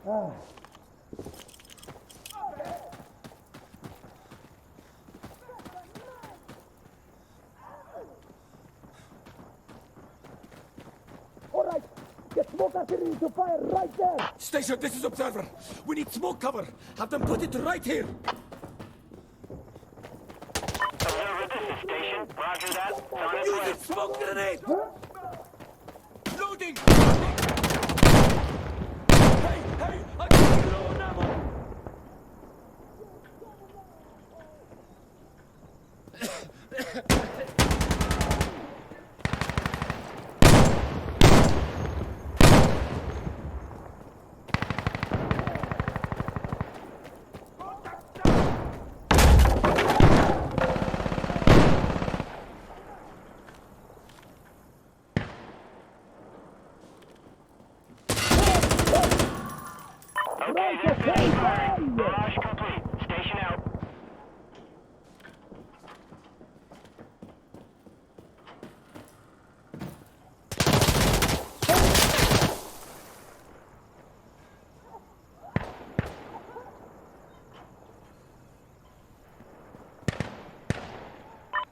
Alright, get smoke artillery to fire right there! Station, this is Observer. We need smoke cover. Have them put it right here. Observer, this is Station. Roger that. It's on its way. Use it, smoke grenade! Loading! Hey, hey! I got low on ammo! Okay, this is firing. Barrage complete. Station out.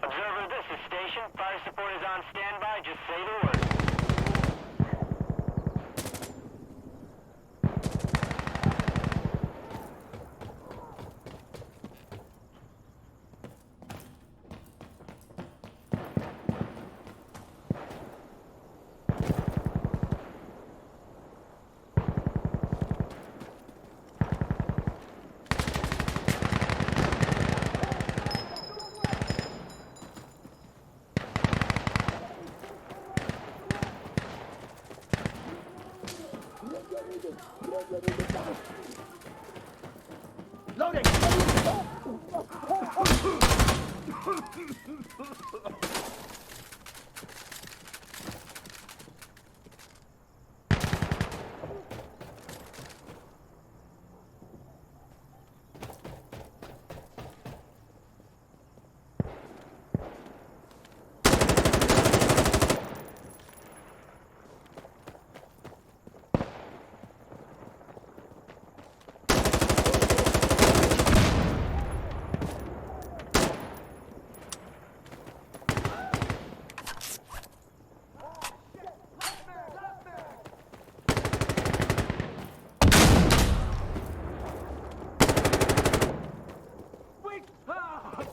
Observer, this is Station. Fire support is on standby. Just say the word. Loading!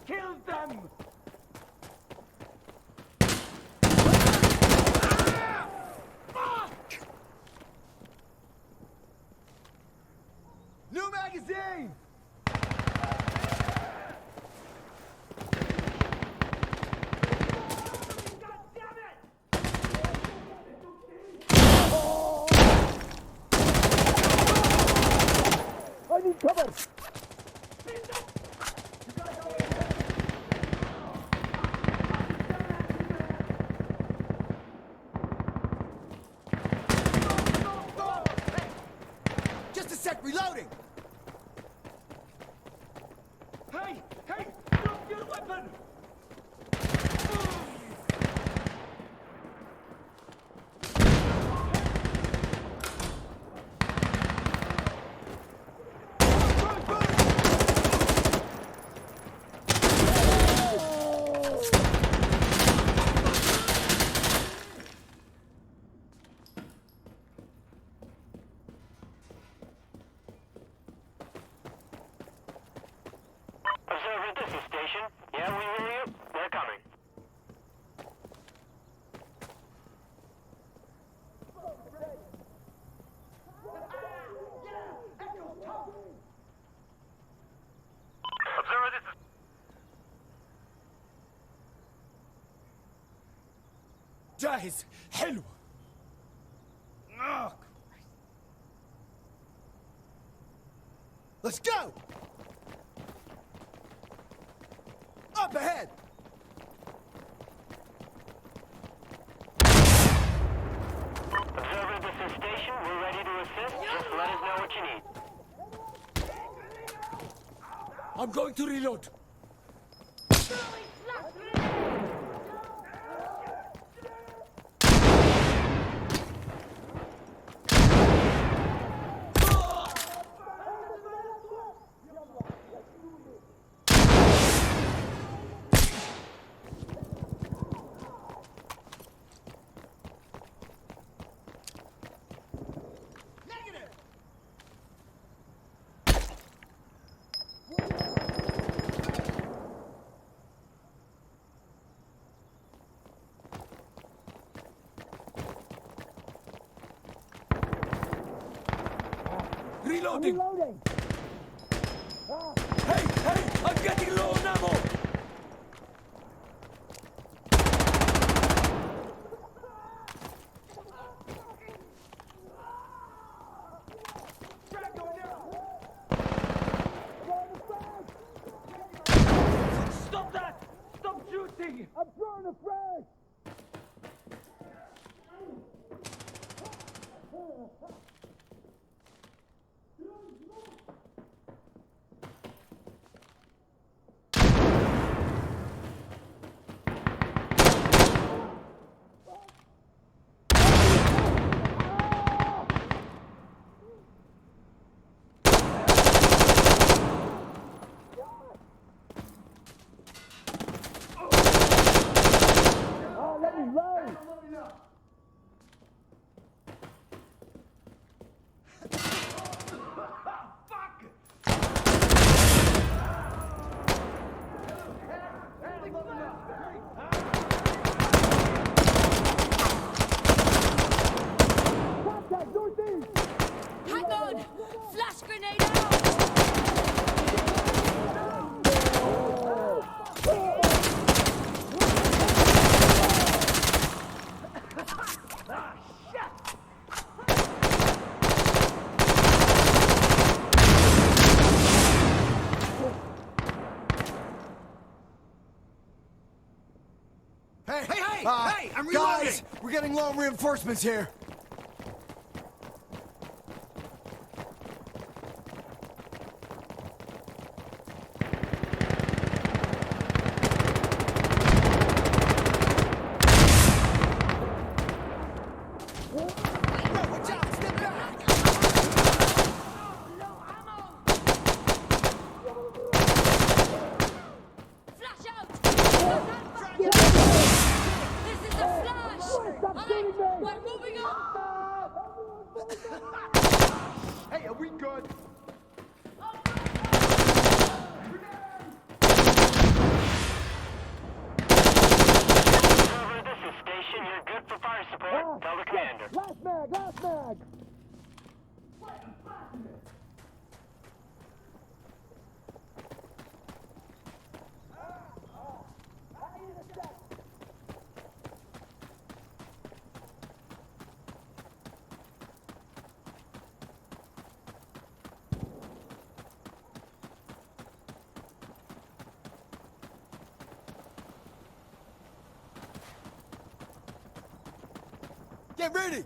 Kill them! New magazine! I need cover! Just a sec, reloading! Hey! Hey! Drop your weapon! Observer, this is Station. Yeah, we hear you. We're coming. Observer, this is... جاهز حلو Let's go! Up ahead! Observer, this is Station. We're ready to assist. Just let us know what you need. I'm going to reload. Reloading! Reloading! Hey, hey! I'm getting low on ammo! Stop that! Stop shooting! I'm throwing a frag! Oh, let me load! Contact northeast! Hang on! Flash grenade out! Hey, Hey, I'm reloading! guys, we're getting low on reinforcements here. Watch out, step back. Low ammo! Flash out! This is a flash! Stop shooting me! We're moving on! Hey, are we good? Server, this is Station. You're good for fire support. Tell the commander. Last mag! Last mag! Get ready.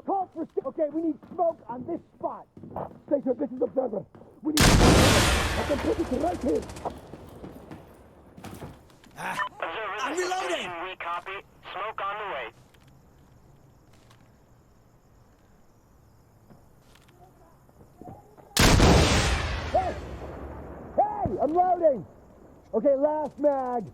Call for okay, we need smoke on this spot. Station, this is observer. We need smoke. I can put it right here. Observer, I'm this is reloading. Station. We copy. Smoke on the way. Hey! Hey! I'm loading! Okay, last mag.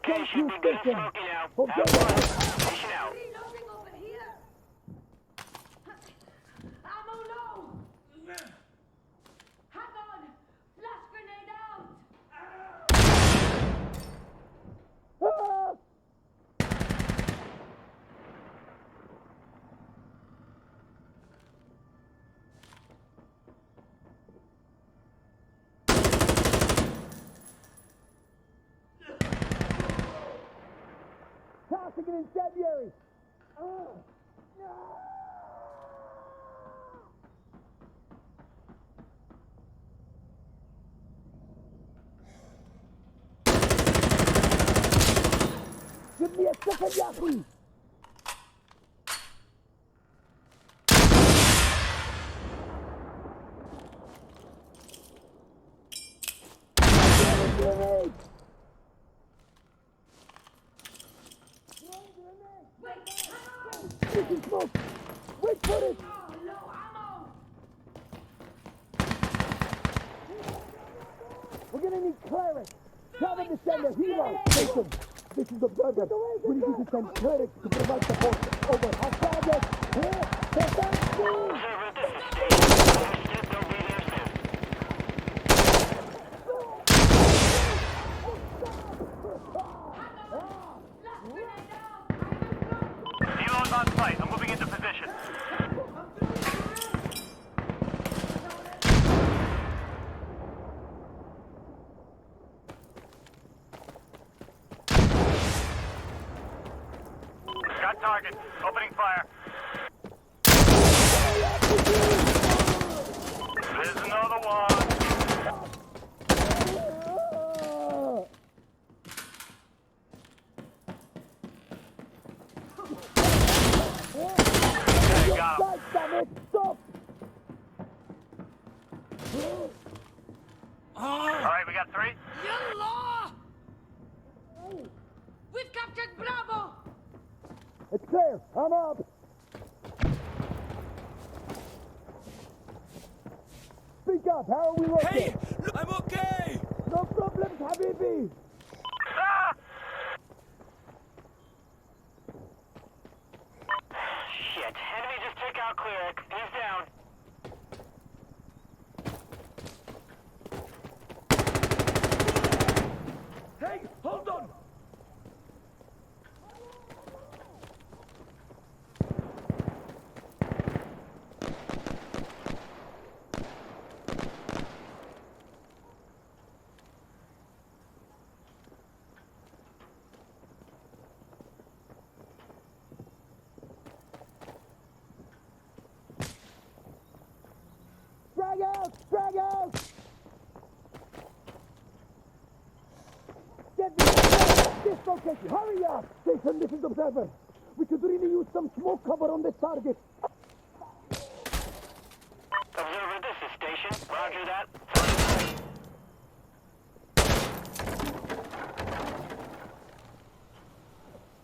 Okay, should be good and Station. smoky now. Okay. Have fun. Station out. Reloading over here! Ammo low! Hang on! Flash grenade out! Ah! Tossing an incendiary! Give me a second, Yaki! Grenade! Taking smoke! Wait for it! Oh, low ammo! We're gonna need clerics! Tell them to send a hero! Jason, this is Observer. We need you to send clerics to provide support. Over. Have targets! Here! They're back soon! Observer, this is Station. Understood, they'll be there soon. Heroes on site. I'm moving into position. Got target. Opening fire. There's another one. There, got him. God damn it! Stop! Alright, we got 3. Yallah! We've captured Bravo! It's clear! I'm up! Speak up! How are we looking? Hey, I'm okay. No problems, Habibi! Ah! Shit. Enemy just took out Cleric. He's down. Hey, hold on. Drag out! Drag out! Get me! This location! Hurry up! Jason, this is Observer. We could really use some smoke cover on this target. Observer, this is Station. Roger that.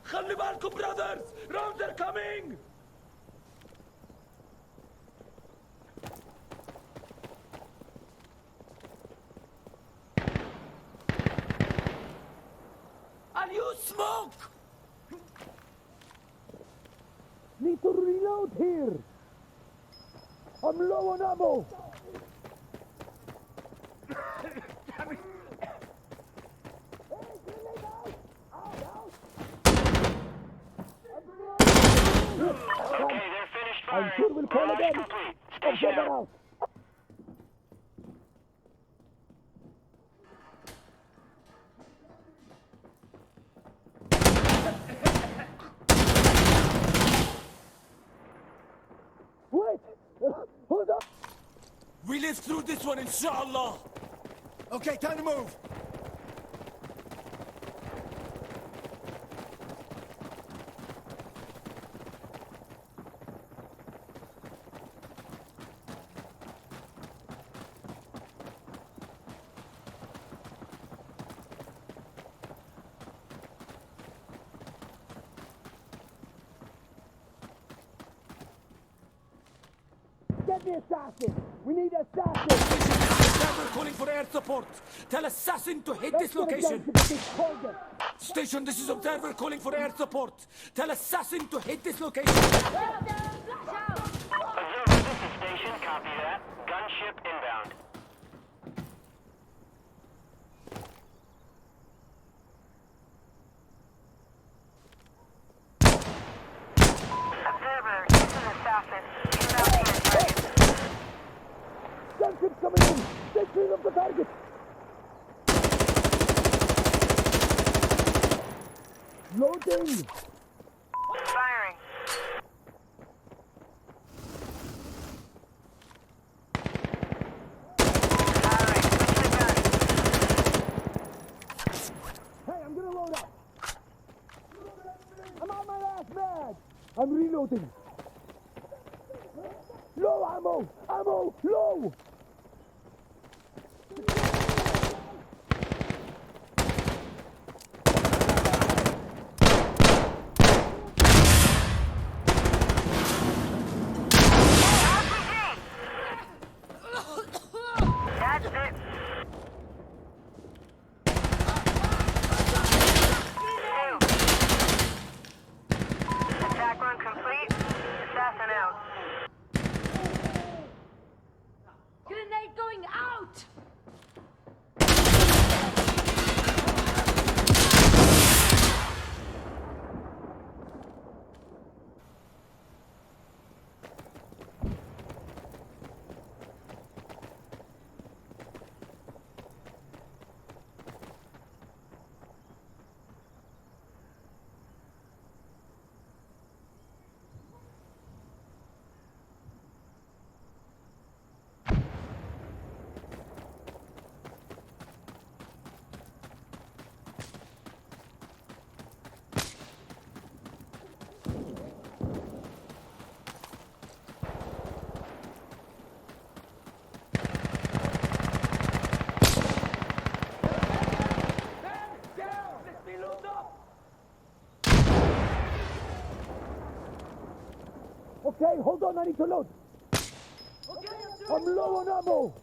خلي بالكم brothers. Rounds are coming. I'll use smoke. Need to reload here. I'm low on ammo. Okay, they're finished firing. I'm sure we'll call Barrage again. complete. Station Observer out. out. Wait! Hold up! We live through this one, inshallah. Okay, time to move. Get the assassin! We need assassin! Observer calling for air support. Tell assassin to hit this Let's get location. down to the big target. Station, this is Observer calling for air support. Tell assassin to hit this location. Observer, this is Station. Copy that. Gunship inbound. Observer, this is Assassin. Inbound to your target. Gunship's coming in! Stay clear of the target! Loading! Firing. Firing. Switch the gun. Hey, I'm gonna load up! I'm on my last mag! I'm reloading! Low ammo! Ammo! Low! Okay, hold on, I need to load. I'm low on ammo.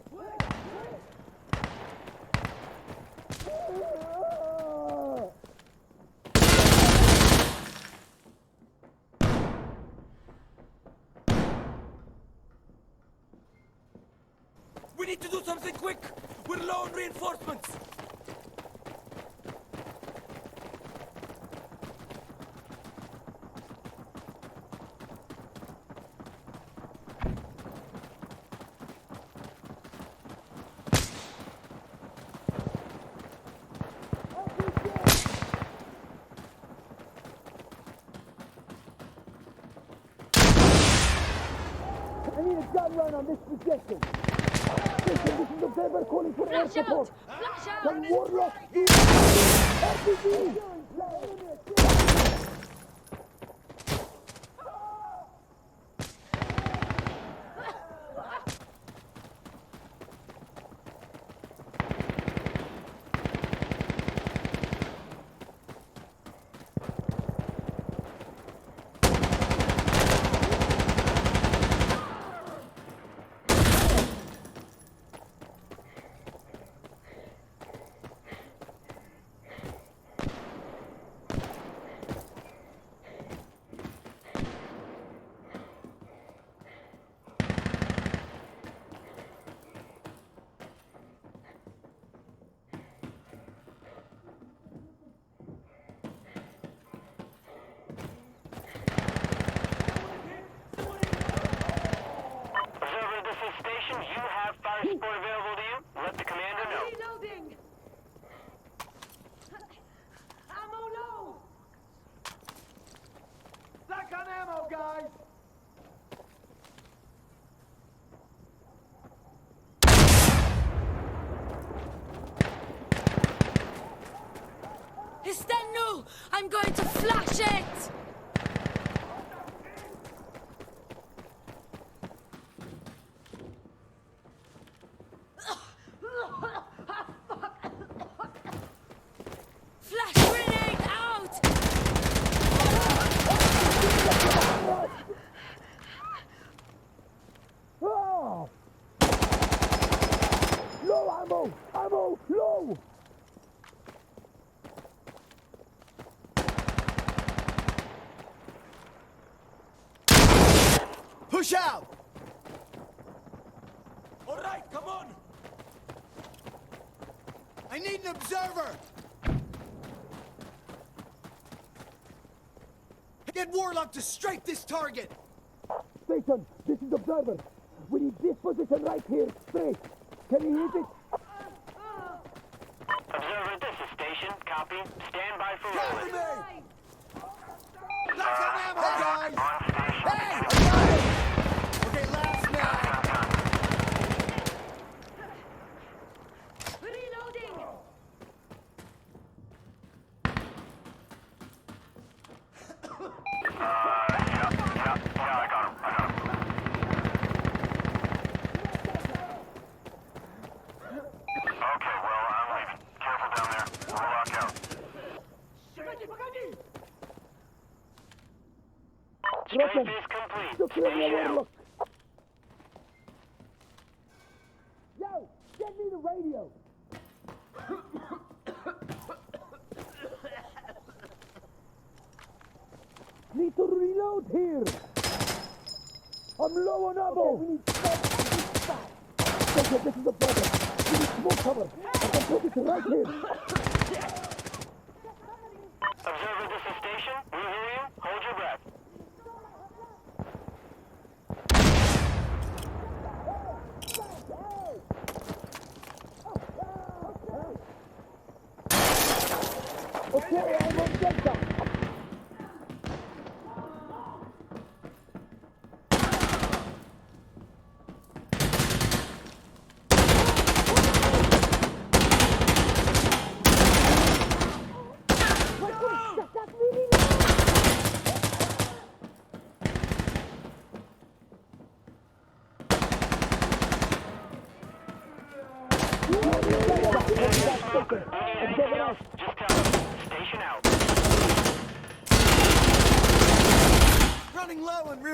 We need to do something quick. We're low on reinforcements. I need a gun run on this position. Listen, this is observer calling for air Flash support. out! Flash out! Can Warlock do RPG? Observer, this is station. You have fire support available to you. Let the commander know. Reloading! Ammo low! Back on ammo, guys! Istenu! I'm going to flash it! Flash grenade out! Oh! Low ammo! Ammo! Low! Push out! All right, come on. I need an observer! Get Warlock to strike this target! Station, this is observer. We need this position right here, straight. Can you hit it? Observer, this is station. Copy. Stand by for Cover rolling. me! Back on ammo, guys! On station. Hey! I got it! Okay, last man! Reloading! Yeah, I got him. Okay, well, I'm leaving. Careful down there. Warlock out. Strafe is complete. Look here, Station out. Warlock. Yo, get me the radio. Need to reload here. I'm low on ammo. We need smoke. Station, this is observer. We need smoke cover. I can put it right here. Observer, this is station. We hear you. Hold your breath. Okay, I'm on Delta.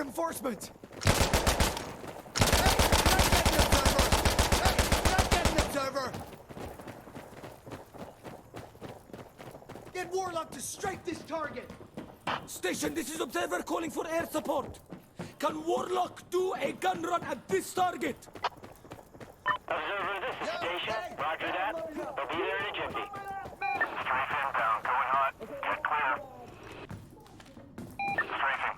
reinforcements! Hey, not getting observer! Get Warlock to strike this target! Station, this is Observer calling for air support. Can Warlock do a gun run at this target? Observer, this is Station. Hey, Roger that. loading up. They'll be there in a jiffy. Strafe inbound, going hot. Get clear. Strafing.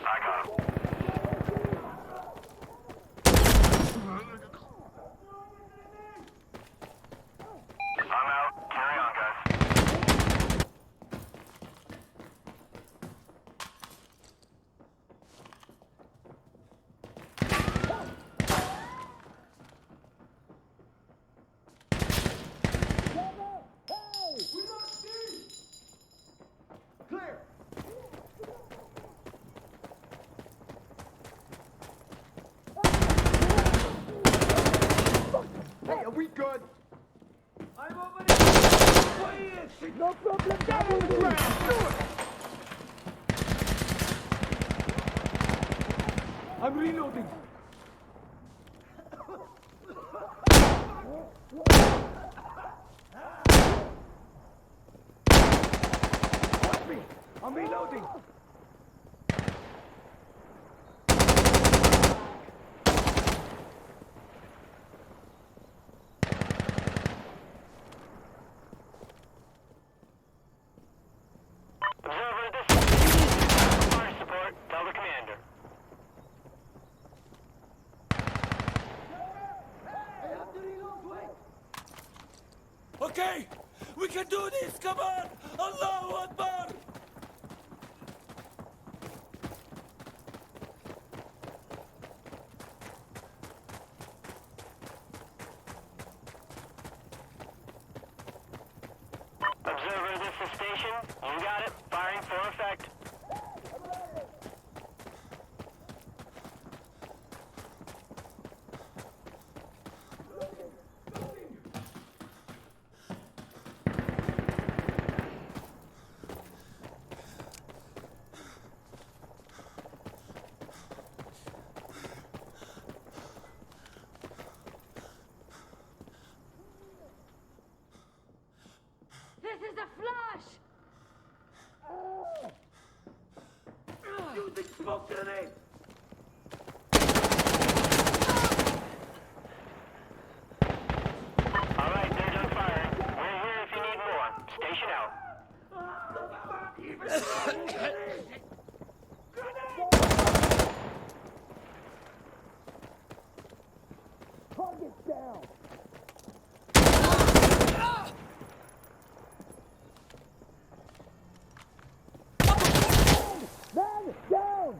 I got him. I'm out. Carry on, guys. Clear! Hey, are we good? I'm over there! No problem, Captain. I'm reloading. Watch me. I'm reloading. Observer, this is Station. Fire support. Tell the commander. Okay, we can do this. Come on. Allahu Akbar. Observer, this is Station. You got it. Firing for effect. This is a flash! Using smoke grenade. All right, they're done firing. We're here if you need more. Station out. Target down. Man down.